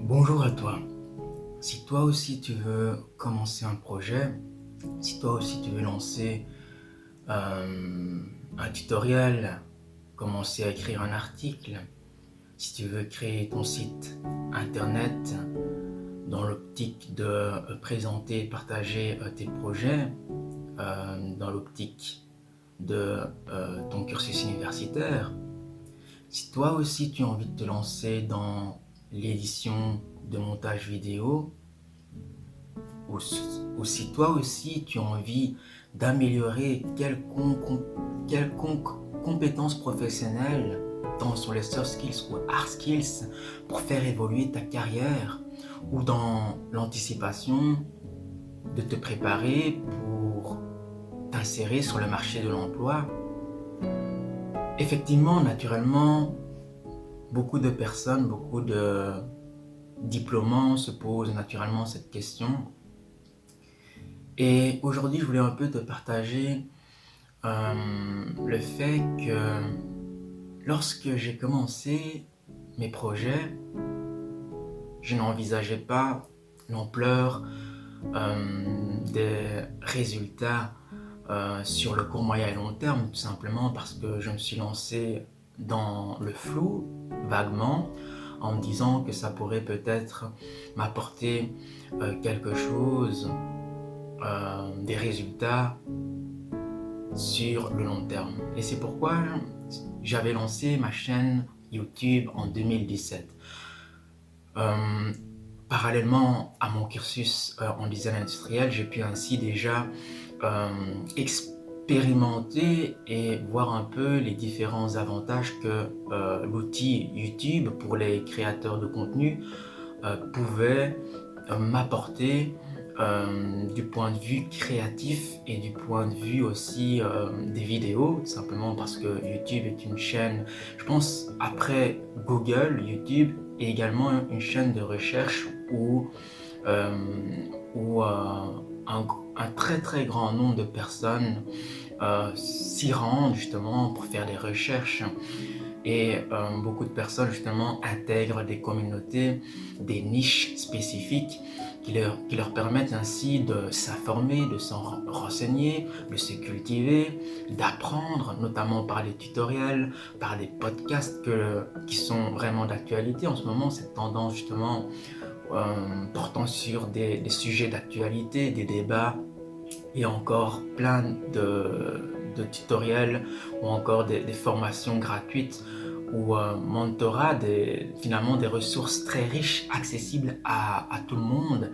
Bonjour à toi. Si toi aussi tu veux commencer un projet, si toi aussi tu veux lancer un tutoriel, commencer à écrire un article, si tu veux créer ton site internet dans l'optique de présenter et partager tes projets, dans l'optique de ton cursus universitaire, si toi aussi tu as envie de te lancer dans l'édition de montage vidéo, ou si toi aussi tu as envie d'améliorer quelconque compétence professionnelle, tant sur les soft skills ou hard skills, pour faire évoluer ta carrière, ou dans l'anticipation de te préparer pour t'insérer sur le marché de l'emploi. Effectivement, naturellement, beaucoup de personnes, beaucoup de diplômants se posent naturellement cette question. Et aujourd'hui, je voulais un peu te partager le fait que lorsque j'ai commencé mes projets, je n'envisageais pas l'ampleur des résultats sur le court, moyen et long terme, tout simplement parce que je me suis lancé dans le flou, vaguement, en me disant que ça pourrait peut-être m'apporter quelque chose, des résultats sur le long terme. Et c'est pourquoi j'avais lancé ma chaîne YouTube en 2017. Parallèlement à mon cursus en design industriel, j'ai pu ainsi déjà expérimenter et voir un peu les différents avantages que l'outil YouTube pour les créateurs de contenu pouvait m'apporter du point de vue créatif et du point de vue aussi des vidéos, tout simplement parce que YouTube est une chaîne, je pense après Google, YouTube est également une chaîne de recherche où un très très grand nombre de personnes s'y rendent justement pour faire des recherches. Et beaucoup de personnes justement intègrent des communautés, des niches spécifiques qui leur permettent ainsi de s'informer, de s'en renseigner, de se cultiver, d'apprendre, notamment par les tutoriels, par des podcasts qui sont vraiment d'actualité. En ce moment, cette tendance justement portant sur des sujets d'actualité, des débats et encore plein de tutoriels ou encore des formations gratuites ou mentorat, finalement des ressources très riches, accessibles à tout le monde,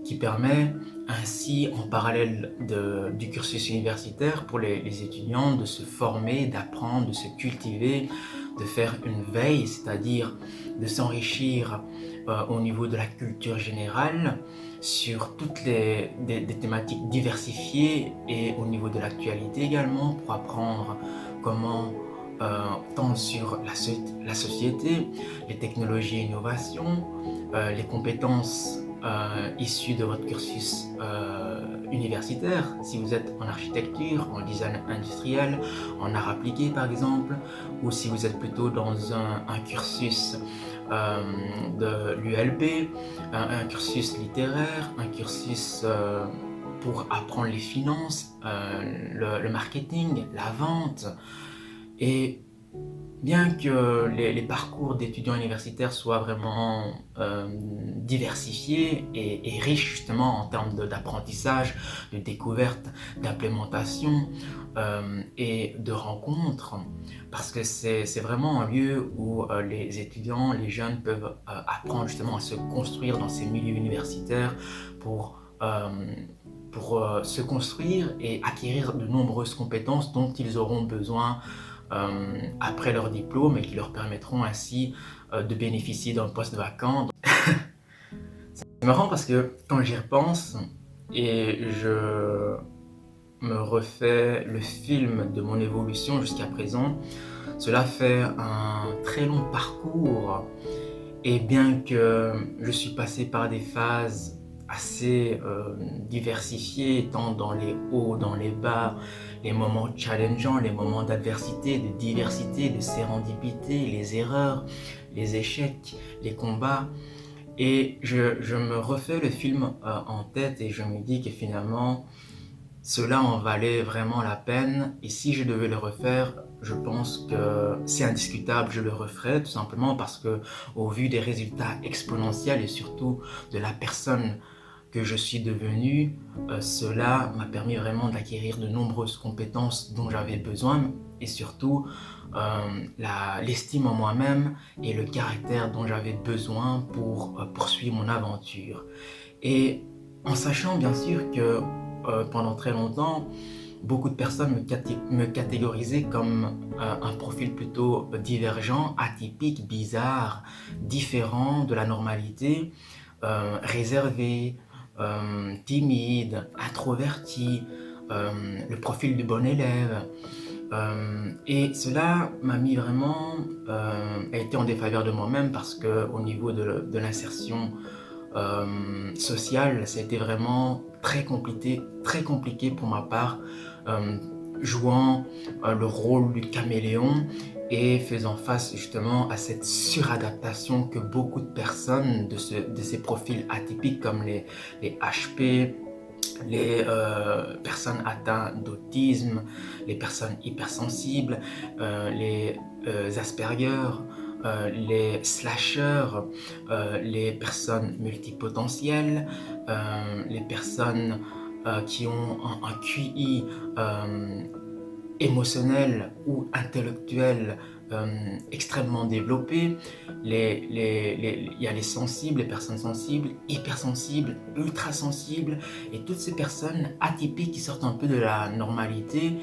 qui permet ainsi en parallèle du cursus universitaire pour les étudiants de se former, d'apprendre, de se cultiver, de faire une veille, c'est-à-dire de s'enrichir au niveau de la culture générale sur toutes des thématiques diversifiées et au niveau de l'actualité également pour apprendre comment tant sur la société, les technologies et innovations, les compétences issues de votre cursus universitaire, si vous êtes en architecture, en design industriel, en art appliqué par exemple, ou si vous êtes plutôt dans un cursus de l'ULB, un cursus littéraire, un cursus pour apprendre les finances, le marketing, la vente. Et bien que les parcours d'étudiants universitaires soient vraiment diversifiés et riches justement en termes d'apprentissage, de découverte, d'implémentation et de rencontres, parce que c'est vraiment un lieu où les étudiants, les jeunes peuvent apprendre justement à se construire dans ces milieux universitaires pour se construire et acquérir de nombreuses compétences dont ils auront besoin après leur diplôme et qui leur permettront ainsi de bénéficier d'un poste vacant. C'est marrant parce que quand j'y repense et je me refais le film de mon évolution jusqu'à présent, cela fait un très long parcours. Et bien que je suis passé par des phases assez diversifiées, tant dans les hauts, dans les bas, les moments challengeants, les moments d'adversité, de diversité, de sérendipité, les erreurs, les échecs, les combats, Et je me refais le film en tête et je me dis que finalement, cela en valait vraiment la peine. Et si je devais le refaire, je pense que c'est indiscutable, je le referais tout simplement parce que, au vu des résultats exponentiels et surtout de la personne que je suis devenu, cela m'a permis vraiment d'acquérir de nombreuses compétences dont j'avais besoin et surtout l'estime en moi-même et le caractère dont j'avais besoin pour poursuivre mon aventure. Et en sachant bien sûr que pendant très longtemps, beaucoup de personnes me catégorisaient comme un profil plutôt divergent, atypique, bizarre, différent de la normalité, réservé, timide, introverti, le profil du bon élève. Et cela m'a mis vraiment, a été en défaveur de moi-même parce que au niveau de l'insertion sociale, ça a été vraiment très compliqué pour ma part, euh, jouant le rôle du caméléon et faisant face justement à cette suradaptation que beaucoup de personnes de ces profils atypiques comme les HP, les personnes atteintes d'autisme, les personnes hypersensibles, les Asperger, les slashers, les personnes multipotentielles, les personnes qui ont un QI émotionnel ou intellectuel extrêmement développé. Il y a les sensibles, les personnes sensibles, hypersensibles, ultrasensibles, et toutes ces personnes atypiques qui sortent un peu de la normalité,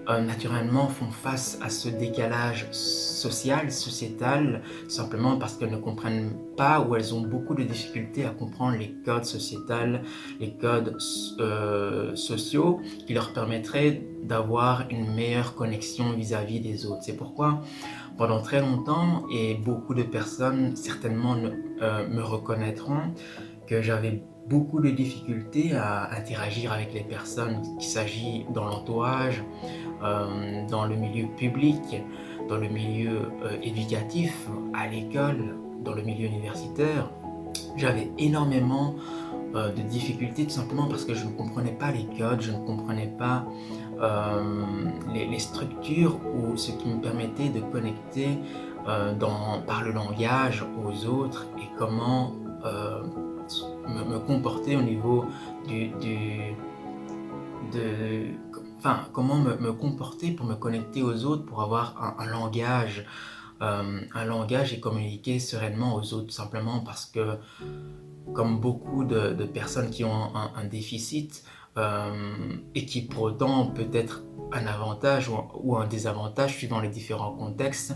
naturellement font face à ce décalage social, sociétal, simplement parce qu'elles ne comprennent pas ou elles ont beaucoup de difficultés à comprendre les codes sociétals, les codes sociaux qui leur permettraient d'avoir une meilleure connexion vis-à-vis des autres. C'est pourquoi pendant très longtemps, et beaucoup de personnes certainement me reconnaîtront, que j'avais beaucoup de difficultés à interagir avec les personnes, qu'il s'agit dans l'entourage, dans le milieu public, dans le milieu éducatif, à l'école, dans le milieu universitaire. J'avais énormément de difficultés tout simplement parce que je ne comprenais pas les codes, je ne comprenais pas les structures ou ce qui me permettait de connecter par le langage aux autres et comment me comporter au niveau du, de, comment me comporter pour me connecter aux autres, pour avoir un langage et communiquer sereinement aux autres, tout simplement parce que, comme beaucoup de personnes qui ont un déficit, et qui pour autant peut être un avantage ou un désavantage suivant les différents contextes,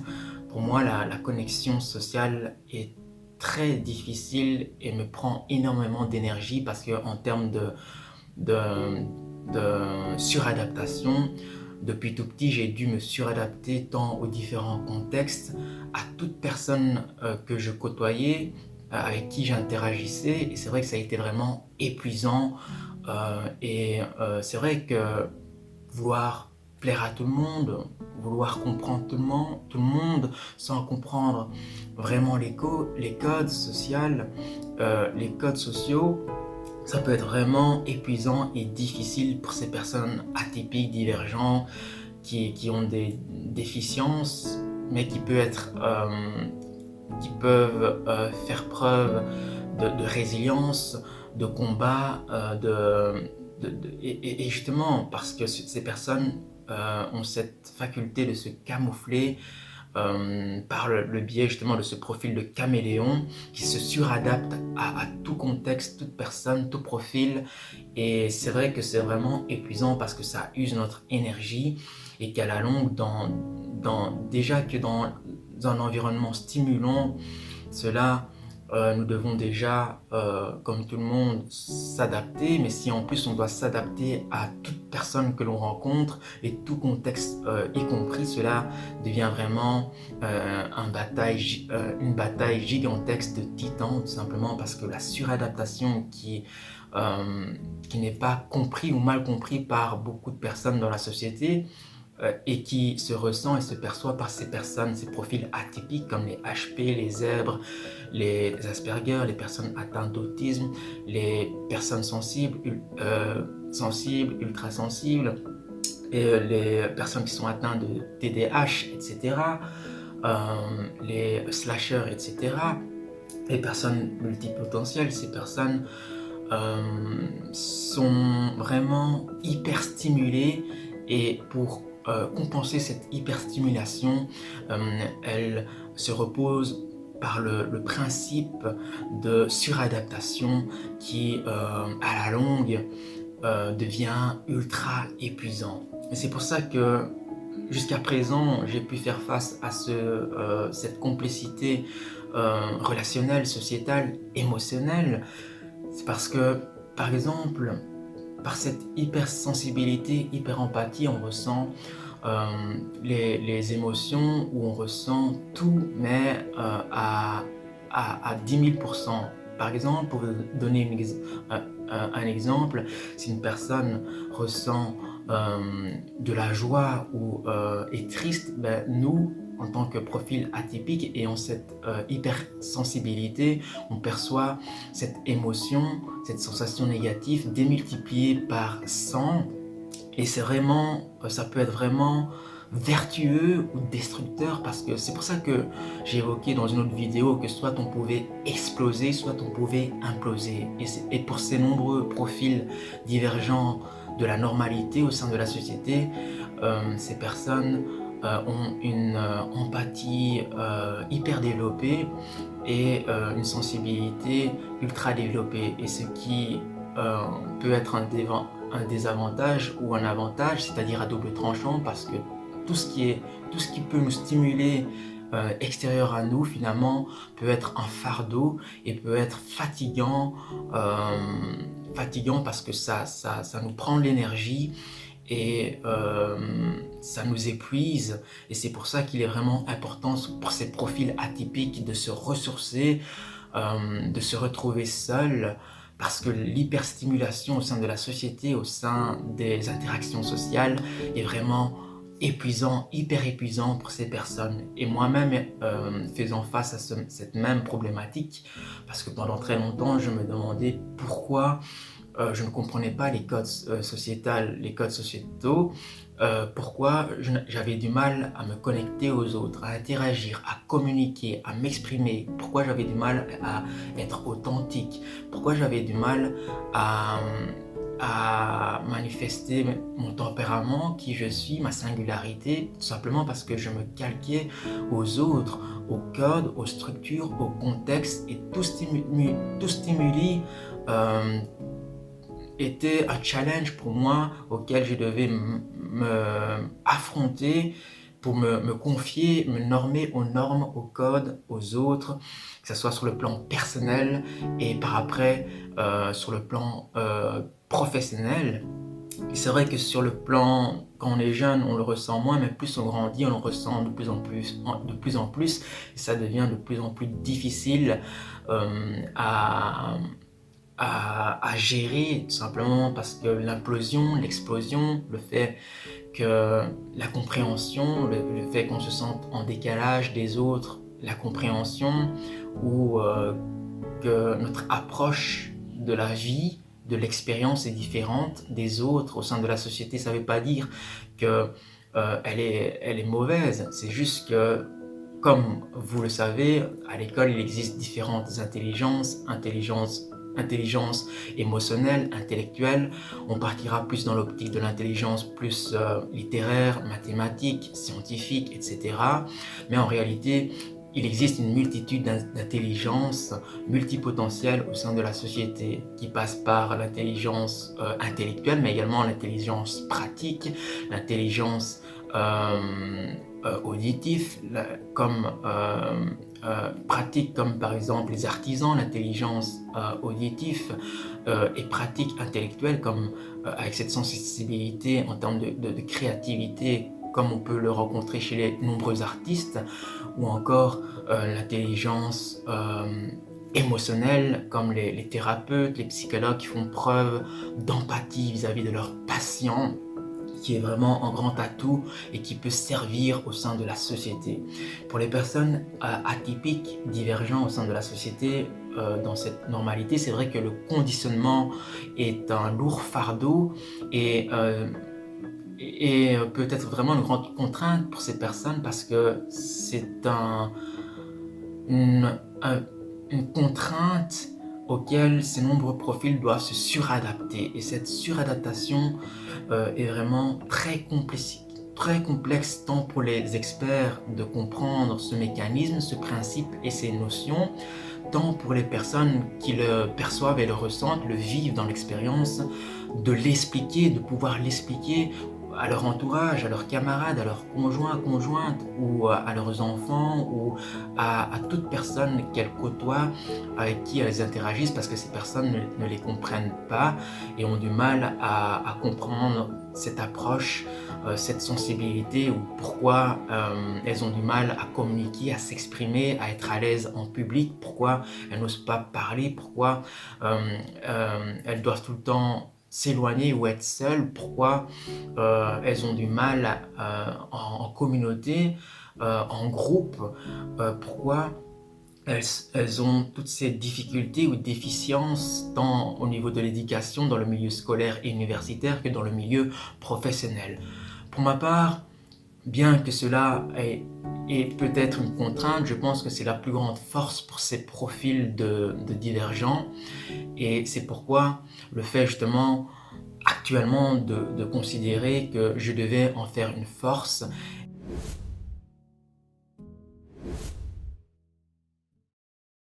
pour moi la connexion sociale est très difficile et me prend énormément d'énergie parce que en termes de, de suradaptation, depuis tout petit, j'ai dû me suradapter tant aux différents contextes, à toute personne que je côtoyais, avec qui j'interagissais. Et c'est vrai que ça a été vraiment épuisant. C'est vrai que vouloir plaire à tout le monde, vouloir comprendre tout le monde sans comprendre vraiment les codes sociaux, les codes sociaux, ça peut être vraiment épuisant et difficile pour ces personnes atypiques, divergentes, qui ont des déficiences, mais qui peuvent faire preuve de résilience, de combat, et justement parce que ces personnes ont cette faculté de se camoufler par le biais justement de ce profil de caméléon qui se suradapte à tout contexte, toute personne, tout profil. Et c'est vrai que c'est vraiment épuisant parce que ça use notre énergie et qu'à la longue, déjà que dans un environnement stimulant, cela, nous devons déjà, comme tout le monde, s'adapter, mais si en plus on doit s'adapter à toute personne que l'on rencontre et tout contexte y compris, cela devient vraiment une bataille gigantesque de titans, tout simplement parce que la suradaptation qui n'est pas compris ou mal compris par beaucoup de personnes dans la société, et qui se ressent et se perçoit par ces personnes, ces profils atypiques comme les HP, les zèbres, les Asperger, les personnes atteintes d'autisme, les personnes sensibles, ultra sensibles, et les personnes qui sont atteintes de TDAH, etc., les slashers, etc., les personnes multipotentielles, ces personnes sont vraiment hyper stimulées, et pour compenser cette hyperstimulation, elles se reposent par le principe de suradaptation qui, à la longue, devient ultra épuisant. Et c'est pour ça que jusqu'à présent, j'ai pu faire face à cette complexité relationnelle, sociétale, émotionnelle. C'est parce que, par exemple, par cette hypersensibilité, hyper-empathie, on ressent les émotions, où on ressent tout, mais à 10 000%. Par exemple, pour vous donner un exemple, si une personne ressent de la joie ou est triste, ben, nous, en tant que profil atypique, ayant cette hypersensibilité, on perçoit cette émotion, cette sensation négative démultipliée par 100, et c'est vraiment, ça peut être vraiment vertueux ou destructeur, parce que c'est pour ça que j'ai évoqué dans une autre vidéo que soit on pouvait exploser, soit on pouvait imploser. Et pour ces nombreux profils divergents de la normalité au sein de la société, ces personnes ont une empathie hyper développée et une sensibilité ultra développée, et ce qui peut être un désavantage ou un avantage, c'est-à-dire à double tranchant, parce que tout ce qui peut nous stimuler extérieur à nous, finalement, peut être un fardeau et peut être fatigant, parce que ça nous prend l'énergie, et ça nous épuise. Et c'est pour ça qu'il est vraiment important pour ces profils atypiques de se ressourcer, de se retrouver seul, parce que l'hyperstimulation au sein de la société, au sein des interactions sociales, est vraiment épuisant, hyper épuisant pour ces personnes. Et moi-même, faisant face à cette même problématique, parce que pendant très longtemps, je me demandais pourquoi je ne comprenais pas les codes les codes sociétaux, pourquoi j'avais du mal à me connecter aux autres, à interagir, à communiquer, à m'exprimer, pourquoi j'avais du mal à être authentique, pourquoi j'avais du mal à manifester mon tempérament, qui je suis, ma singularité, tout simplement parce que je me calquais aux autres, aux codes, aux structures, au contexte, et tout stimuli était un challenge pour moi, auquel je devais me affronter pour me confier, me normer aux normes, aux codes, aux autres, que ce soit sur le plan personnel et par après sur le plan professionnel. Et c'est vrai que sur le plan, quand on est jeune, on le ressent moins, mais plus on grandit, on le ressent de plus en plus, et ça devient de plus en plus difficile à gérer, tout simplement parce que l'implosion, l'explosion, le fait que la compréhension, le fait qu'on se sente en décalage des autres, la compréhension, ou que notre approche de la vie, de l'expérience est différente des autres au sein de la société. Ça ne veut pas dire que elle est mauvaise, c'est juste que, comme vous le savez, à l'école, il existe différentes intelligence émotionnelle, intellectuelle. On partira plus dans l'optique de l'intelligence plus littéraire, mathématique, scientifique, etc. Mais en réalité, il existe une multitude d'intelligences multipotentielles au sein de la société, qui passent par l'intelligence intellectuelle, mais également l'intelligence pratique, l'intelligence auditive, comme pratique, comme par exemple les artisans, l'intelligence auditive, et pratique intellectuelle, comme avec cette sensibilité en termes de créativité, comme on peut le rencontrer chez les nombreux artistes, ou encore l'intelligence émotionnelle, comme les thérapeutes, les psychologues, qui font preuve d'empathie vis-à-vis de leurs patients. qui est vraiment un grand atout et qui peut servir au sein de la société. Pour les personnes atypiques, divergentes au sein de la société, dans cette normalité, c'est vrai que le conditionnement est un lourd fardeau et, peut être vraiment une grande contrainte pour ces personnes parce que c'est une, un- une contrainte auquel ces nombreux profils doivent se suradapter. Et cette suradaptation est vraiment très complexe tant pour les experts de comprendre ce mécanisme, ce principe et ces notions, tant pour les personnes qui le perçoivent et le ressentent, le vivent dans l'expérience, de l'expliquer, de pouvoir l'expliquer à leur entourage, à leurs camarades, à leurs conjoints, conjointes, ou à leurs enfants, ou à toute personne qu'elles côtoient, avec qui elles interagissent, parce que ces personnes ne les comprennent pas et ont du mal à comprendre cette approche, cette sensibilité, ou pourquoi elles ont du mal à communiquer, à s'exprimer, à être à l'aise en public, pourquoi elles n'osent pas parler, pourquoi elles doivent tout le temps s'éloigner ou être seules, pourquoi elles ont du mal en communauté, en groupe, pourquoi elles, elles ont toutes ces difficultés ou déficiences tant au niveau de l'éducation, dans le milieu scolaire et universitaire que dans le milieu professionnel. Pour ma part, bien que cela est peut-être une contrainte, je pense que c'est la plus grande force pour ces profils de divergents. Et c'est pourquoi le fait justement actuellement de considérer que je devais en faire une force